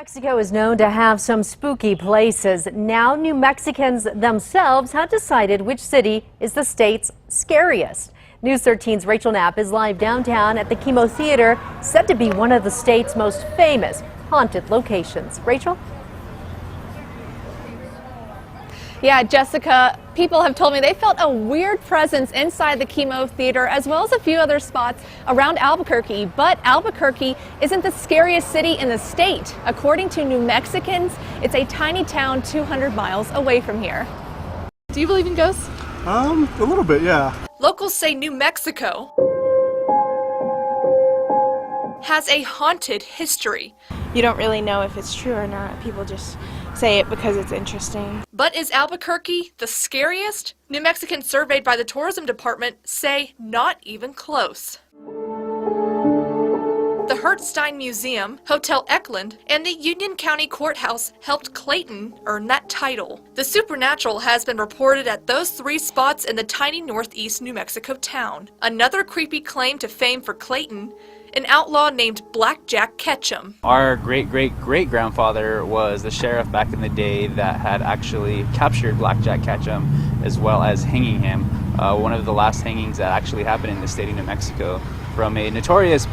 Mexico is known to have some spooky places. Now New Mexicans themselves have decided which city is the state's scariest. News 13's Rachel Knapp is live downtown at the Chemo Theater, said to be one of the state's most famous haunted locations. Rachel? Yeah, Jessica, people have told me they felt a weird presence inside the Chemo Theater, as well as a few other spots around Albuquerque. But Albuquerque isn't the scariest city in the state. According to New Mexicans, it's a tiny town 200 miles away from here. Do you believe in ghosts? A little bit, yeah. Locals say New Mexico has a haunted history. You don't really know if it's true or not. People just say it because it's interesting. But is Albuquerque the scariest? New Mexicans surveyed by the tourism department say not even close. The Hertzstein Museum, Hotel Eckland, and the Union County Courthouse helped Clayton earn that title. The supernatural has been reported at those three spots in the tiny northeast New Mexico town. Another creepy claim to fame for Clayton: an outlaw named Black Jack Ketchum. Our great-great-great-grandfather was the sheriff back in the day that had actually captured Black Jack Ketchum as well as hanging him. One of the last hangings that actually happened in the state of New Mexico from a notorious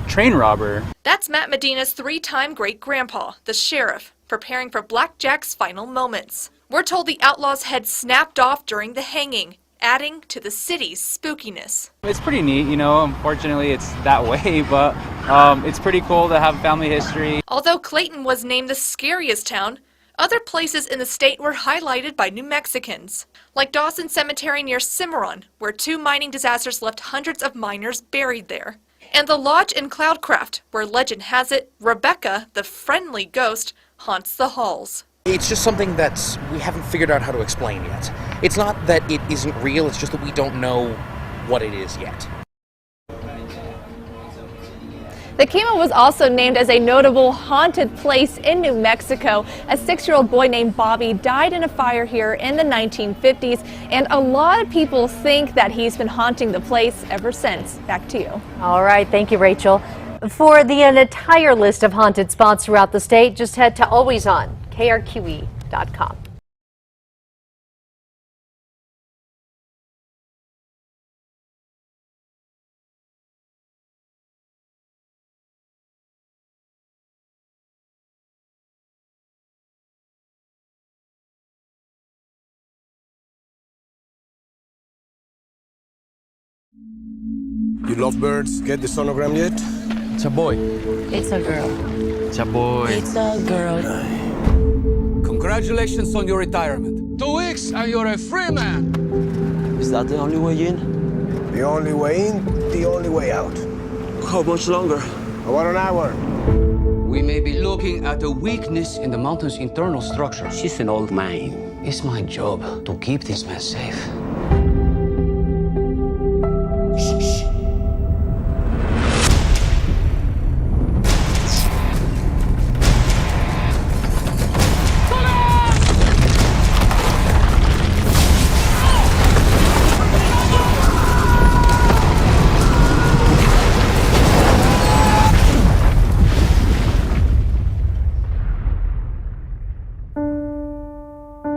train robber. That's Matt Medina's three-time great-grandpa, the sheriff, preparing for Black Jack's final moments. We're told the outlaw's head snapped off during the hanging, adding to the city's spookiness. It's pretty neat, you know. Unfortunately, it's that way, but it's pretty cool to have family history. Although Clayton was named the scariest town, other places in the state were highlighted by New Mexicans, like Dawson Cemetery near Cimarron, where two mining disasters left hundreds of miners buried there, and the Lodge in Cloudcraft, where legend has it Rebecca, the friendly ghost, haunts the halls. It's just something that we haven't figured out how to explain yet. It's not that it isn't real, it's just that we don't know what it is yet. The Chemo was also named as a notable haunted place in New Mexico. A 6-year-old boy named Bobby died in a fire here in the 1950s, and a lot of people think that he's been haunting the place ever since. Back to you. All right, thank you, Rachel. For the entire list of haunted spots throughout the state, just head to alwaysonkrqe.com. You lovebirds get the sonogram yet? It's a boy. It's a girl. It's a boy. It's a girl. Congratulations on your retirement. 2 weeks and you're a free man. Is that the only way in? The only way in, the only way out. How much longer? About an hour. We may be looking at a weakness in the mountain's internal structure. She's an old mine. It's my job to keep this man safe.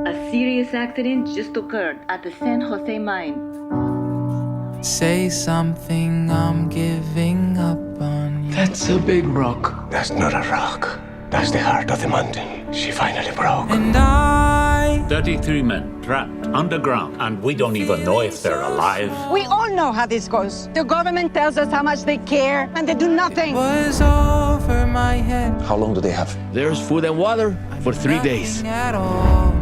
A serious accident just occurred at the San Jose mine. Say something, I'm giving up on you. That's a big rock. That's not a rock. That's the heart of the mountain. She finally broke. And I 33 men trapped underground, and we don't even know if they're alive. We all know how this goes. The government tells us how much they care, and they do nothing. was over my head. How long do they have? There's food and water for 3 days. At all.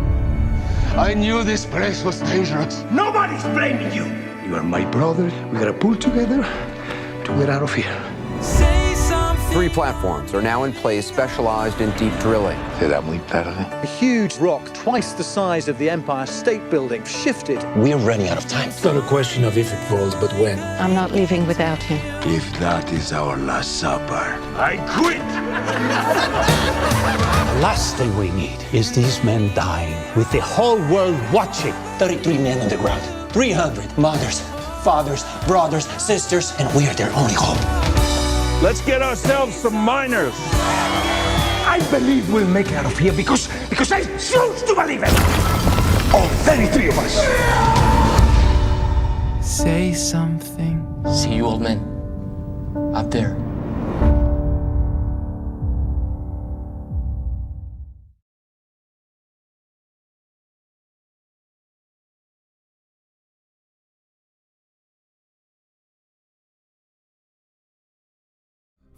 I knew this place was dangerous. Nobody's blaming you. You are my brother. We gotta pull together to get out of here. Say something. 3 platforms are now in place specialized in deep drilling. A huge rock, twice the size of the Empire State Building, shifted. We're running out of time. It's not a question of if it falls, but when. I'm not leaving without him. If that is our last supper, I quit. The last thing we need is these men dying with the whole world watching. 33 men on the ground. 300 mothers, fathers, brothers, sisters, and we are their only hope. Let's get ourselves some miners. I believe we'll make it out of here because I choose to believe it. All 33 of us. Say something. See you, old man. Up there.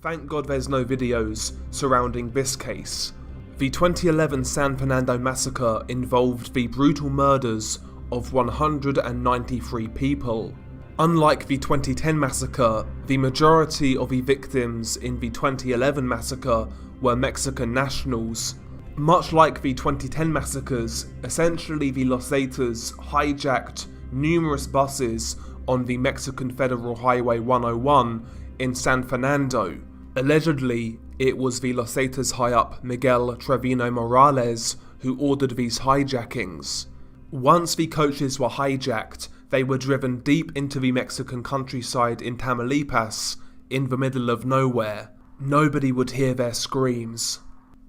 Thank God there's no videos surrounding this case. The 2011 San Fernando massacre involved the brutal murders of 193 people. Unlike the 2010 massacre, the majority of the victims in the 2011 massacre were Mexican nationals. Much like the 2010 massacres, essentially the Los Zetas hijacked numerous buses on the Mexican Federal Highway 101 in San Fernando. Allegedly, it was the Los Zetas high-up Miguel Trevino Morales who ordered these hijackings. Once the coaches were hijacked, they were driven deep into the Mexican countryside in Tamaulipas, in the middle of nowhere. Nobody would hear their screams.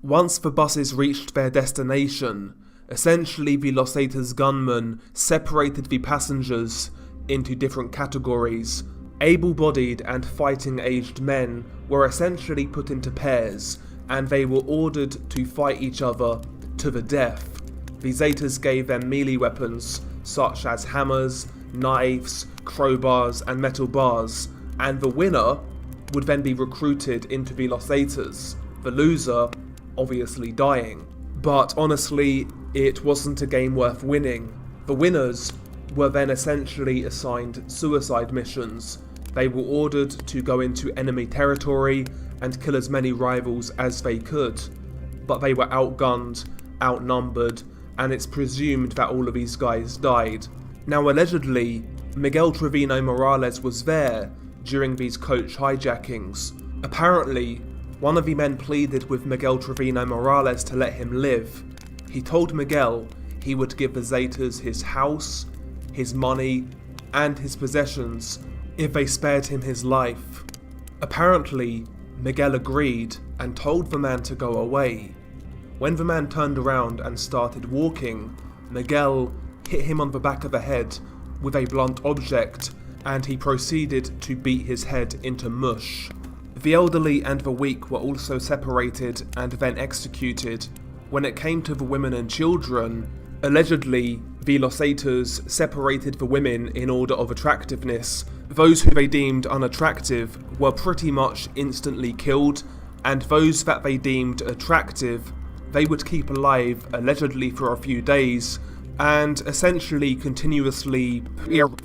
Once the buses reached their destination, essentially the Los Zetas gunmen separated the passengers into different categories. Able-bodied and fighting-aged men were essentially put into pairs, and they were ordered to fight each other to the death. The Zetas gave them melee weapons such as hammers, knives, crowbars and metal bars, and the winner would then be recruited into the Los Zetas, the loser obviously dying. But honestly, it wasn't a game worth winning. The winners were then essentially assigned suicide missions. They were ordered to go into enemy territory and kill as many rivals as they could, but they were outgunned, outnumbered, and it's presumed that all of these guys died. Now allegedly, Miguel Trevino Morales was there during these coach hijackings. Apparently, one of the men pleaded with Miguel Trevino Morales to let him live. He told Miguel he would give the Zetas his house, his money, and his possessions if they spared him his life. Apparently, Miguel agreed and told the man to go away. When the man turned around and started walking, Miguel hit him on the back of the head with a blunt object, and he proceeded to beat his head into mush. The elderly and the weak were also separated and then executed. When it came to the women and children, allegedly, the Los Zetas separated the women in order of attractiveness. Those who they deemed unattractive were pretty much instantly killed, and those that they deemed attractive, they would keep alive allegedly for a few days, and essentially continuously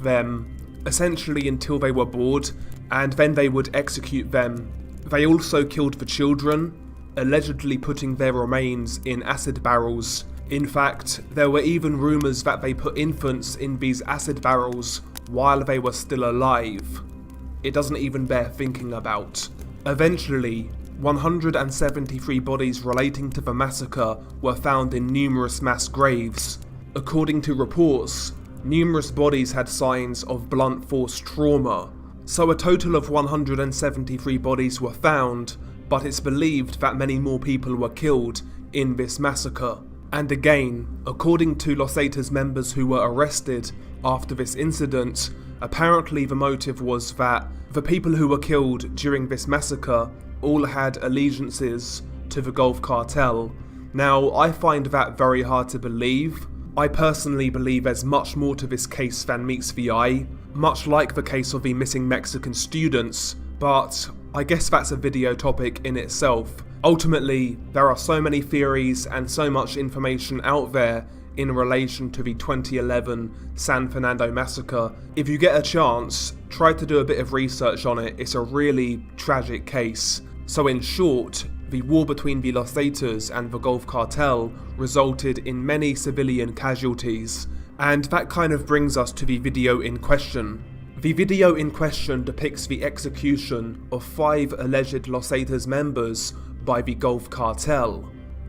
them, essentially until they were bored, and then they would execute them. They also killed the children, allegedly putting their remains in acid barrels. In fact, there were even rumours that they put infants in these acid barrels while they were still alive. It doesn't even bear thinking about. Eventually, 173 bodies relating to the massacre were found in numerous mass graves. According to reports, numerous bodies had signs of blunt force trauma. So a total of 173 bodies were found, but it's believed that many more people were killed in this massacre. And again, according to Los Zetas members who were arrested after this incident, apparently the motive was that the people who were killed during this massacre all had allegiances to the Gulf Cartel. Now, I find that very hard to believe. I personally believe there's much more to this case than meets the eye, much like the case of the missing Mexican students, but I guess that's a video topic in itself. Ultimately, there are so many theories and so much information out there in relation to the 2011 San Fernando massacre. If you get a chance, try to do a bit of research on it. It's a really tragic case. So in short, the war between the Los Zetas and the Gulf Cartel resulted in many civilian casualties, and that kind of brings us to the video in question. The video in question depicts the execution of 5 alleged Los Zetas members by the Gulf Cartel.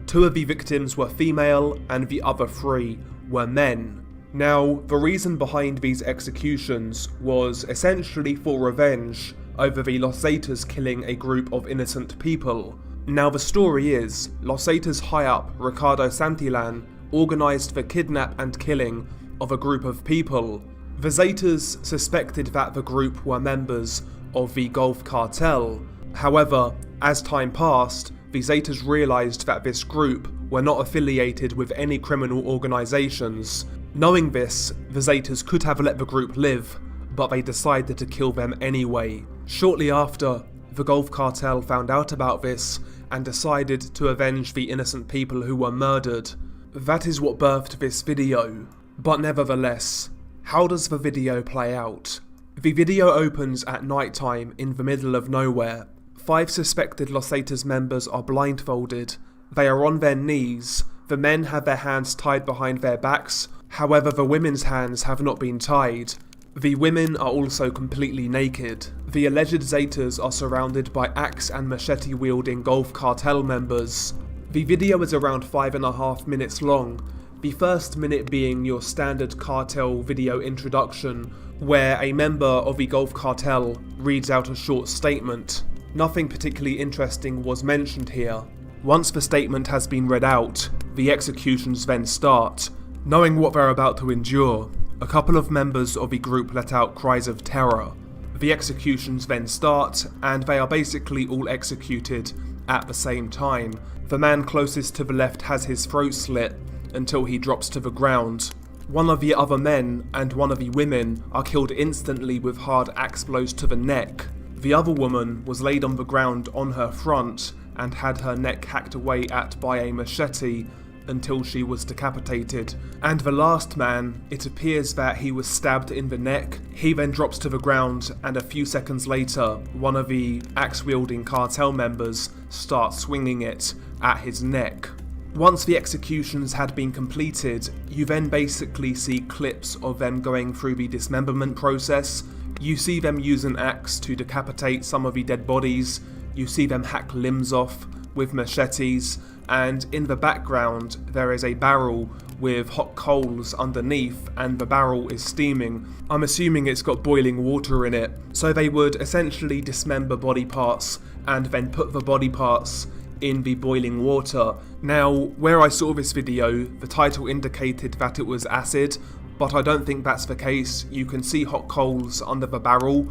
2 of the victims were female and the other 3 were men. Now, the reason behind these executions was essentially for revenge over the Los Zetas killing a group of innocent people. Now the story is, Los Zetas high-up Ricardo Santillan organised the kidnap and killing of a group of people. The Zetas suspected that the group were members of the Gulf Cartel. However, as time passed, the Zetas realised that this group were not affiliated with any criminal organisations. Knowing this, the Zetas could have let the group live, but they decided to kill them anyway. Shortly after, the Gulf Cartel found out about this and decided to avenge the innocent people who were murdered. That is what birthed this video. But nevertheless, how does the video play out? The video opens at night time in the middle of nowhere. 5 suspected Los Zetas members are blindfolded. They are on their knees. The men have their hands tied behind their backs. However, the women's hands have not been tied. The women are also completely naked. The alleged Zetas are surrounded by axe and machete wielding Gulf Cartel members. The video is around 5.5 minutes long, the first minute being your standard cartel video introduction, where a member of the Gulf Cartel reads out a short statement. Nothing particularly interesting was mentioned here. Once the statement has been read out, the executions then start. Knowing what they're about to endure, a couple of members of the group let out cries of terror. The executions then start, and they are basically all executed at the same time. The man closest to the left has his throat slit until he drops to the ground. One of the other men and one of the women are killed instantly with hard axe blows to the neck. The other woman was laid on the ground on her front and had her neck hacked away at by a machete until she was decapitated. And the last man, it appears that he was stabbed in the neck. He then drops to the ground, and a few seconds later, one of the axe-wielding cartel members starts swinging it at his neck. Once the executions had been completed, you then basically see clips of them going through the dismemberment process. You see them use an axe to decapitate some of the dead bodies. You see them hack limbs off with machetes, and in the background there is a barrel with hot coals underneath, and the barrel is steaming. I'm assuming it's got boiling water in it. So they would essentially dismember body parts and then put the body parts in the boiling water. Now, where I saw this video, the title indicated that it was acid, but I don't think that's the case. You can see hot coals under the barrel,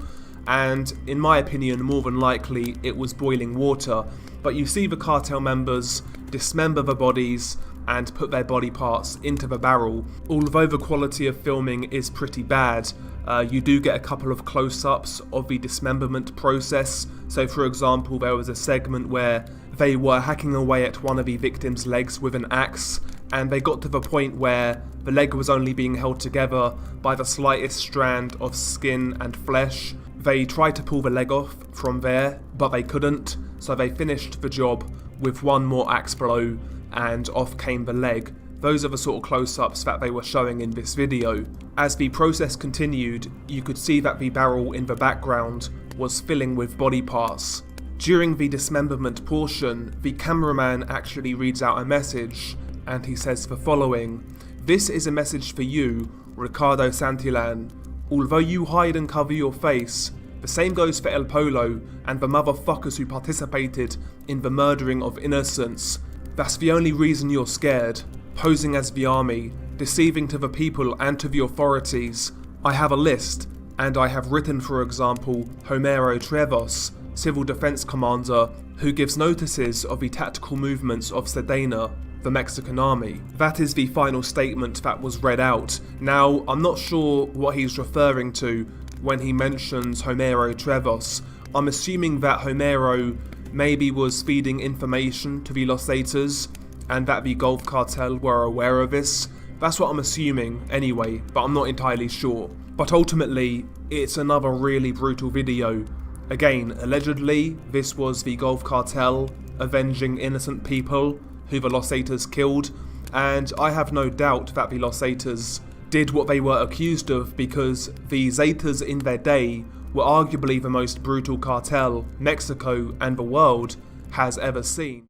and in my opinion, more than likely, it was boiling water. But you see the cartel members dismember the bodies and put their body parts into the barrel. Although the quality of filming is pretty bad, you do get a couple of close-ups of the dismemberment process. So for example, there was a segment where they were hacking away at one of the victims' legs with an axe, and they got to the point where the leg was only being held together by the slightest strand of skin and flesh. They tried to pull the leg off from there, but they couldn't, so they finished the job with one more axe blow, and off came the leg. Those are the sort of close-ups that they were showing in this video. As the process continued, you could see that the barrel in the background was filling with body parts. During the dismemberment portion, the cameraman actually reads out a message, and he says the following: "This is a message for you, Ricardo Santillan. Although you hide and cover your face, the same goes for El Polo and the motherfuckers who participated in the murdering of innocents. That's the only reason you're scared, posing as the army, deceiving to the people and to the authorities. I have a list, and I have written, for example, Homero Trevos, Civil Defense Commander, who gives notices of the tactical movements of Sedena, the Mexican army." That is the final statement that was read out. Now, I'm not sure what he's referring to when he mentions Homero Trevos. I'm assuming that Homero maybe was feeding information to the Los Zetas, and that the Gulf Cartel were aware of this. That's what I'm assuming anyway, but I'm not entirely sure. But ultimately, it's another really brutal video. Again, allegedly, this was the Gulf Cartel avenging innocent people who the Los Zetas killed, and I have no doubt that the Los Zetas did what they were accused of, because the Zetas in their day were arguably the most brutal cartel Mexico and the world has ever seen.